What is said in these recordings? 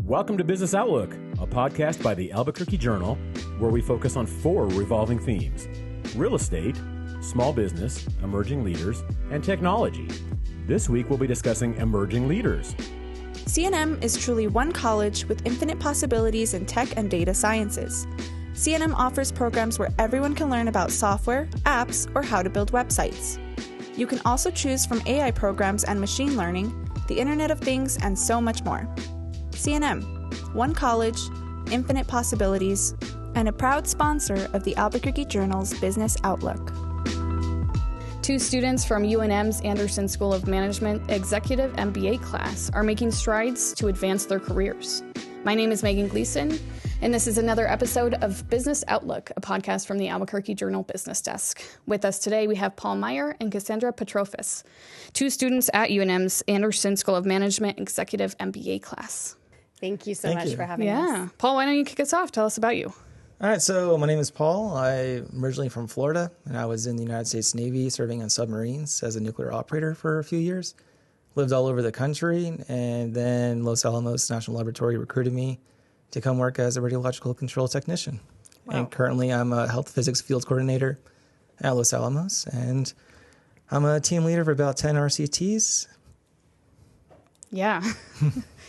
Welcome to Business Outlook, a podcast by the Albuquerque Journal, where we focus on 4 revolving themes: real estate, small business, emerging leaders, and technology. This week we'll be discussing emerging leaders. CNM is truly one college with infinite possibilities in tech and data sciences. CNM offers programs where everyone can learn about software, apps, or how to build websites. You can also choose from AI programs and machine learning, the Internet of Things, and so much more. CNM, one college, infinite possibilities, and a proud sponsor of the Albuquerque Journal's Business Outlook. 2 students from UNM's Anderson School of Management Executive MBA class are making strides to advance their careers. My name is Megan Gleason, and this is another episode of Business Outlook, a podcast from the Albuquerque Journal Business Desk. With us today, we have Meyer and Cassandra Petrofes, 2 students at UNM's Anderson School of Management Executive MBA class. Thank you so much for having us. Yeah. Paul, why don't you kick us off? Tell us about you. All right, so my name is Paul. I'm originally from Florida, and I was in the United States Navy serving on submarines as a nuclear operator for a few years. Lived all over the country, and then Los Alamos National Laboratory recruited me to come work as a radiological control technician. Wow. And currently I'm a health physics field coordinator at Los Alamos, and I'm a team leader for about 10 RCTs. Yeah.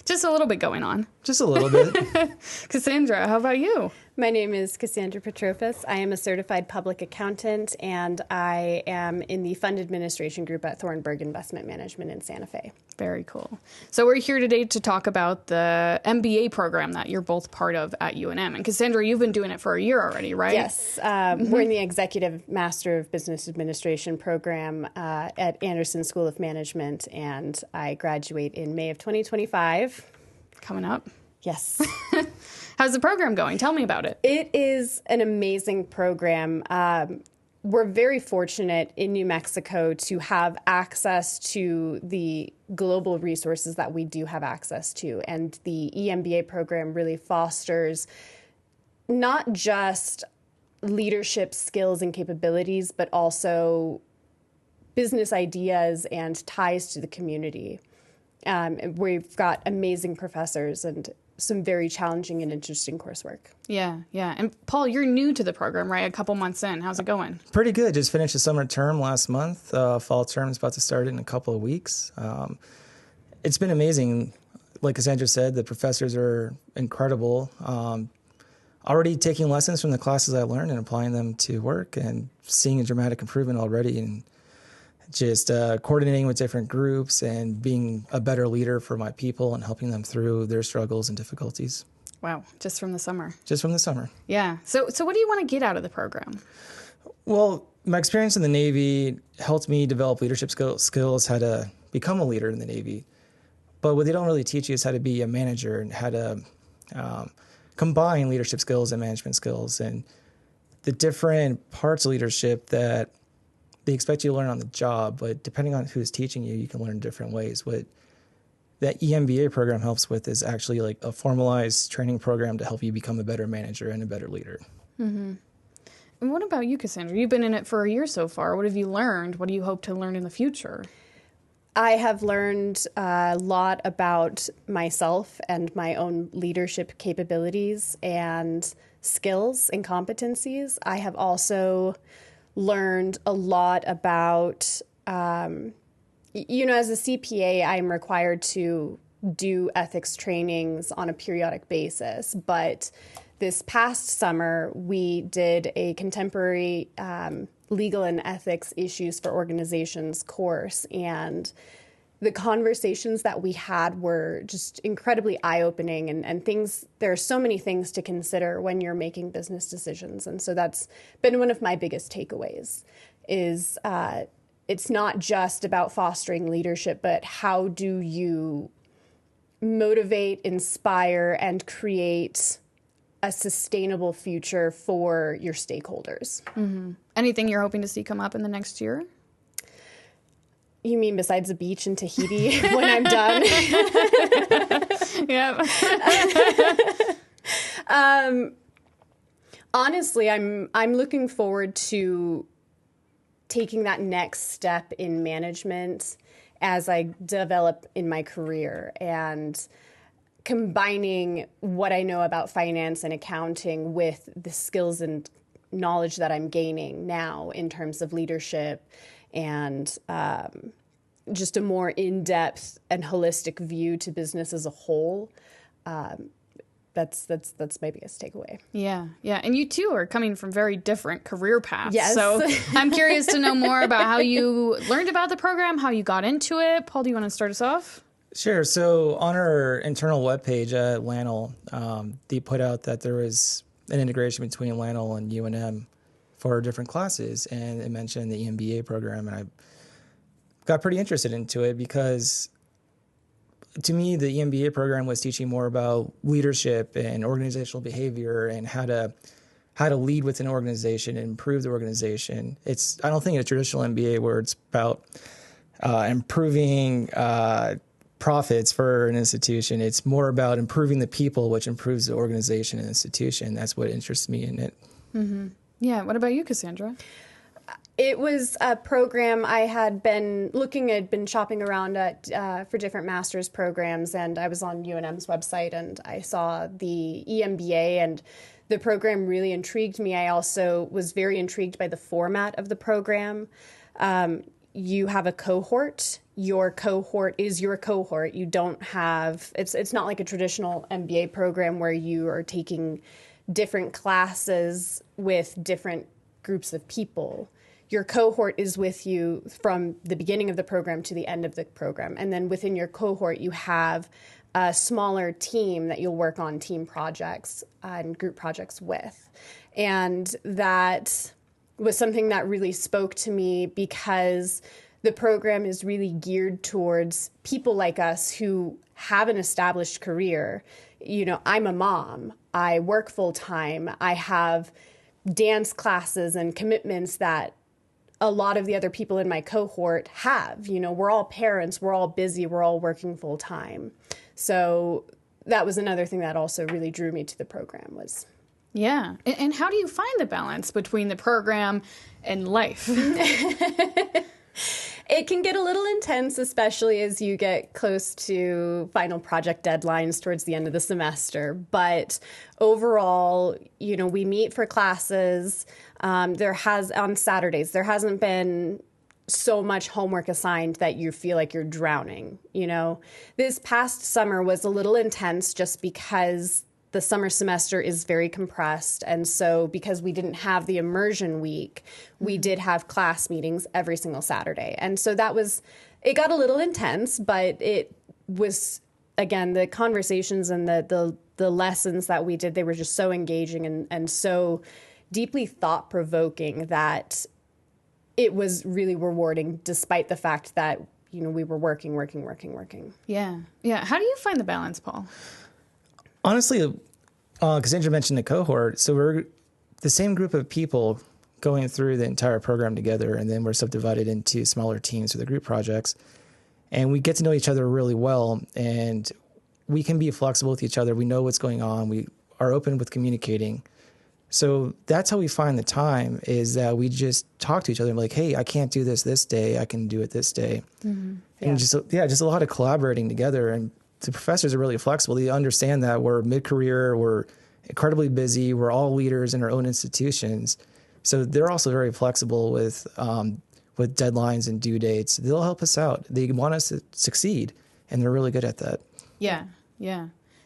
Just a little bit going on. Just a little bit. Cassandra, how about you? My name is Cassandra Petrofes. I am a certified public accountant, and I am in the fund administration group at Thornburg Investment Management in Santa Fe. Very cool. So we're here today to talk about the MBA program that you're both part of at UNM. And Cassandra, you've been doing it for a year already, right? Yes. We're in the Executive Master of Business Administration program at Anderson School of Management, and I graduate in May of 2025. Coming up. Yes. How's the program going? Tell me about it. It is an amazing program. We're very fortunate in New Mexico to have access to the global resources that we do have access to. And the EMBA program really fosters not just leadership skills and capabilities, but also business ideas and ties to the community. We've got amazing professors and some very challenging and interesting coursework. Yeah. And Paul, you're new to the program, right? A couple months in. How's it going? Pretty good. Just finished the summer term last month. Fall term is about to start in a couple of weeks. It's been amazing. Like Cassandra said, the professors are incredible. Already taking lessons from the classes I learned and applying them to work and seeing a dramatic improvement already in just coordinating with different groups and being a better leader for my people and helping them through their struggles and difficulties. Wow, just from the summer. Just from the summer. Yeah. So what do you want to get out of the program? Well, my experience in the Navy helped me develop leadership skills, how to become a leader in the Navy. But what they don't really teach you is how to be a manager and how to combine leadership skills and management skills and the different parts of leadership that they expect you to learn on the job, but depending on who's teaching you, you can learn in different ways. What that EMBA program helps with is actually like a formalized training program to help you become a better manager and a better leader. Mm-hmm. And what about you, Cassandra? You've been in it for a year so far. What have you learned? What do you hope to learn in the future? I have learned a lot about myself and my own leadership capabilities and skills and competencies. I have also learned a lot about, as a CPA, I'm required to do ethics trainings on a periodic basis. But this past summer, we did a contemporary legal and ethics issues for organizations course. And the conversations that we had were just incredibly eye-opening and things. There are so many things to consider when you're making business decisions. And so that's been one of my biggest takeaways is it's not just about fostering leadership, but how do you motivate, inspire, and create a sustainable future for your stakeholders. Mm-hmm. Anything you're hoping to see come up in the next year? You mean besides the beach in Tahiti when I'm done? Yeah. Honestly, I'm looking forward to taking that next step in management as I develop in my career and combining what I know about finance and accounting with the skills and knowledge that I'm gaining now in terms of leadership and just a more in-depth and holistic view to business as a whole. That's my biggest takeaway. Yeah. And you two are coming from very different career paths. Yes. So I'm curious to know more about how you learned about the program, how you got into it. Paul, do you want to start us off? Sure. So on our internal webpage at LANL, they put out that there was an integration between LANL and UNM for different classes, and it mentioned the EMBA program, and I got pretty interested into it because to me, the EMBA program was teaching more about leadership and organizational behavior and how to lead with an organization and improve the organization. I don't think a traditional MBA where it's about improving profits for an institution. It's more about improving the people, which improves the organization and institution. That's what interests me in it. Mm-hmm. Yeah. What about you, Cassandra? It was a program I had been shopping around at for different master's programs, and I was on UNM's website, and I saw the EMBA, and the program really intrigued me. I also was very intrigued by the format of the program. You have a cohort. Your cohort is your cohort. You don't have, it's not like a traditional MBA program where you are taking different classes with different groups of people. Your cohort is with you from the beginning of the program to the end of the program. And then within your cohort, you have a smaller team that you'll work on team projects and group projects with. And that was something that really spoke to me because the program is really geared towards people like us who have an established career. You know, I'm a mom. I work full time. I have dance classes and commitments that a lot of the other people in my cohort have. You know, we're all parents, we're all busy, we're all working full time. So that was another thing that also really drew me to the program was. Yeah. And how do you find the balance between the program and life? It can get a little intense, especially as you get close to final project deadlines towards the end of the semester. But overall, you know, we meet for classes. On Saturdays, there hasn't been so much homework assigned that you feel like you're drowning. You know, this past summer was a little intense just because the summer semester is very compressed. And so because we didn't have the immersion week, we did have class meetings every single Saturday. And so it got a little intense, but it was, again, the conversations and the lessons that we did, they were just so engaging and so deeply thought-provoking that it was really rewarding despite the fact that, you know, we were working. Yeah. How do you find the balance, Paul? Honestly, Cassandra mentioned the cohort. So we're the same group of people going through the entire program together, and then we're subdivided into smaller teams for the group projects. And we get to know each other really well, and we can be flexible with each other. We know what's going on. We are open with communicating. So that's how we find the time, is that we just talk to each other and be like, hey, I can't do this day. I can do it this day. Mm-hmm. And just a lot of collaborating together. And the professors are really flexible. They understand that we're mid-career, we're incredibly busy, we're all leaders in our own institutions. So they're also very flexible with deadlines and due dates. They'll help us out. They want us to succeed, and they're really good at that. Yeah.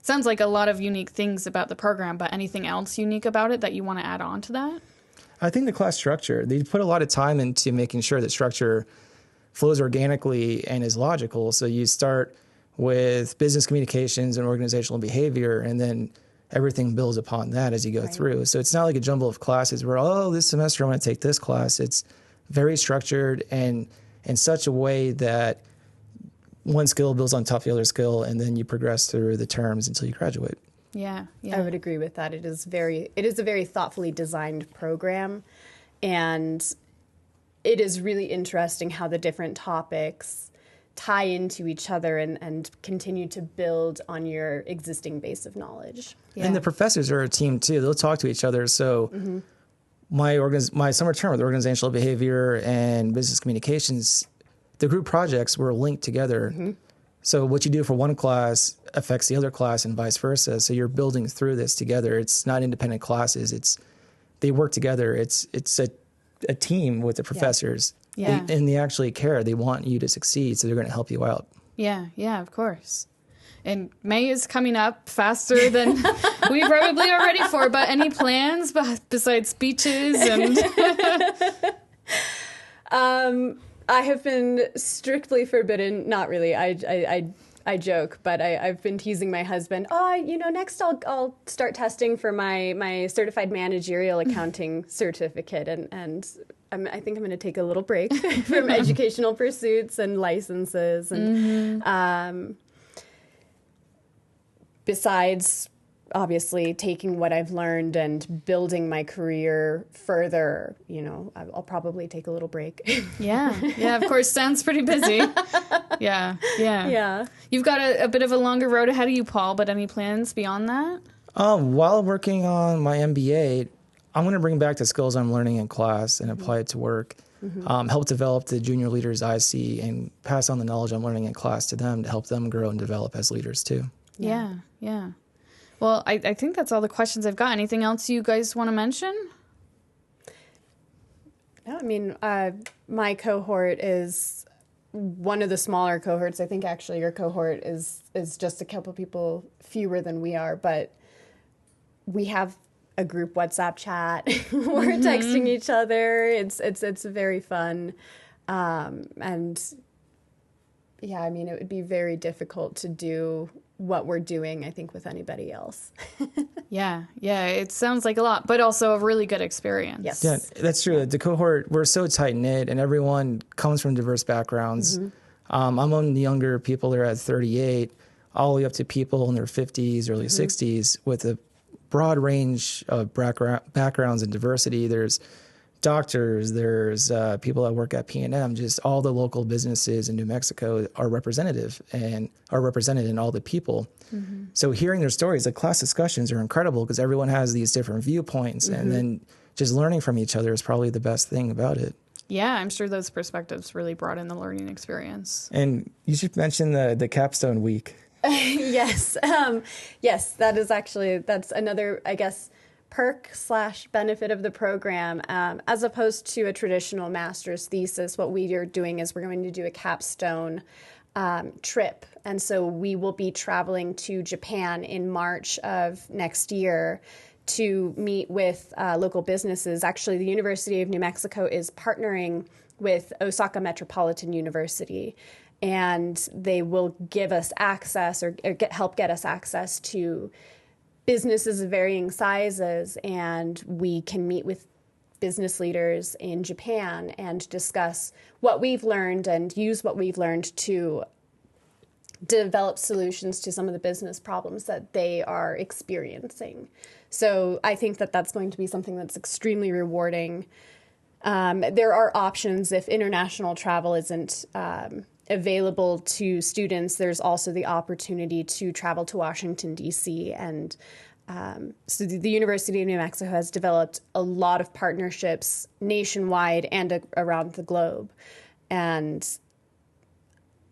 Sounds like a lot of unique things about the program, but anything else unique about it that you want to add on to that? I think the class structure. They put a lot of time into making sure that structure flows organically and is logical. So you start with business communications and organizational behavior, and then everything builds upon that as you go through. So it's not like a jumble of classes where, this semester I want to take this class. It's very structured and in such a way that one skill builds on top of the other skill, and then you progress through the terms until you graduate. Yeah. I would agree with that. It is a very thoughtfully designed program, and it is really interesting how the different topics tie into each other and continue to build on your existing base of knowledge. Yeah. And the professors are a team too. They'll talk to each other. So my summer term with organizational behavior and business communications, the group projects were linked together So what you do for one class affects the other class and vice versa. So you're building through this together. It's not independent classes. They work together. It's a team with the professors. Yeah. And they actually care. They want you to succeed, so they're going to help you out. Yeah, of course. And May is coming up faster than we probably are ready for. But any plans besides speeches and? I have been strictly forbidden. Not really. I joke, but I've been teasing my husband. Next I'll start testing for my certified managerial accounting certificate, and I think I'm going to take a little break from educational pursuits and licenses, and besides, obviously, taking what I've learned and building my career further, I'll probably take a little break. Yeah, of course. Sounds pretty busy. Yeah. You've got a bit of a longer road ahead of you, Paul, but any plans beyond that? While working on my MBA, I'm going to bring back the skills I'm learning in class and apply it to work, help develop the junior leaders I see, and pass on the knowledge I'm learning in class to them to help them grow and develop as leaders, too. Yeah. Well, I think that's all the questions I've got. Anything else you guys want to mention? No, I mean, my cohort is one of the smaller cohorts. I think actually your cohort is just a couple people fewer than we are, but we have a group WhatsApp chat. We're texting each other. It's very fun. And yeah, I mean, it would be very difficult to do what we're doing, I think, with anybody else. Yeah, it sounds like a lot, but also a really good experience. Yes. Yeah, that's true. The cohort, we're so tight-knit, and everyone comes from diverse backgrounds. I'm among the younger people that are at 38, all the way up to people in their 50s, early 60s, with a broad range of backgrounds and diversity. There's doctors, there's people that work at P&M, just all the local businesses in New Mexico are represented in all the people. So hearing their stories, the class discussions are incredible because everyone has these different viewpoints, and then just learning from each other is probably the best thing about it. Yeah, I'm sure those perspectives really broaden the learning experience. And you should mention the Capstone week. Yes, that's another, I guess, perk/benefit of the program. As opposed to a traditional master's thesis, what we are doing is we're going to do a capstone trip. And so we will be traveling to Japan in March of next year to meet with local businesses. Actually, the University of New Mexico is partnering with Osaka Metropolitan University, and they will give us access or help get us access to businesses of varying sizes, and we can meet with business leaders in Japan and discuss what we've learned and use what we've learned to develop solutions to some of the business problems that they are experiencing. So I think that that's going to be something that's extremely rewarding. There are options if international travel isn't available to students. There's also the opportunity to travel to Washington, D.C. And so the University of New Mexico has developed a lot of partnerships nationwide and around the globe. And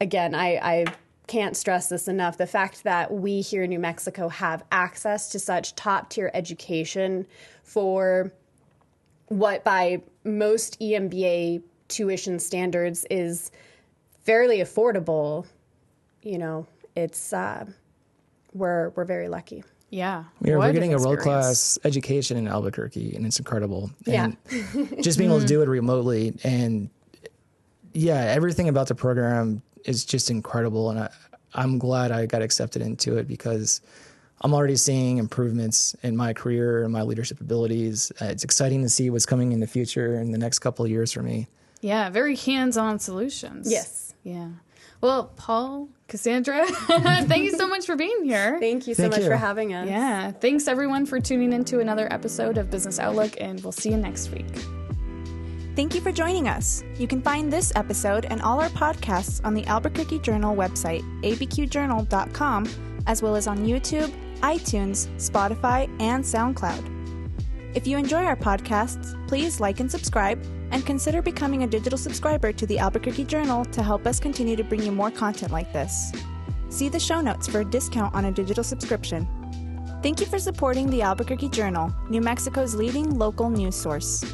again, I can't stress this enough. The fact that we here in New Mexico have access to such top-tier education for what by most EMBA tuition standards is fairly affordable, it's we're very lucky. Yeah. We're getting a world-class education in Albuquerque, and it's incredible. Yeah. And just being able to do it remotely, and everything about the program is just incredible. And I'm glad I got accepted into it because I'm already seeing improvements in my career and my leadership abilities. It's exciting to see what's coming in the future in the next couple of years for me. Yeah, very hands-on solutions. Yes. Yeah. Well, Paul, Cassandra, thank you so much for being here. Thank you so much for having us. Yeah. Thanks, everyone, for tuning into another episode of Business Outlook, and we'll see you next week. Thank you for joining us. You can find this episode and all our podcasts on the Albuquerque Journal website, abqjournal.com, as well as on YouTube, iTunes, Spotify, and SoundCloud. If you enjoy our podcasts, please like and subscribe, and consider becoming a digital subscriber to the Albuquerque Journal to help us continue to bring you more content like this. See the show notes for a discount on a digital subscription. Thank you for supporting the Albuquerque Journal, New Mexico's leading local news source.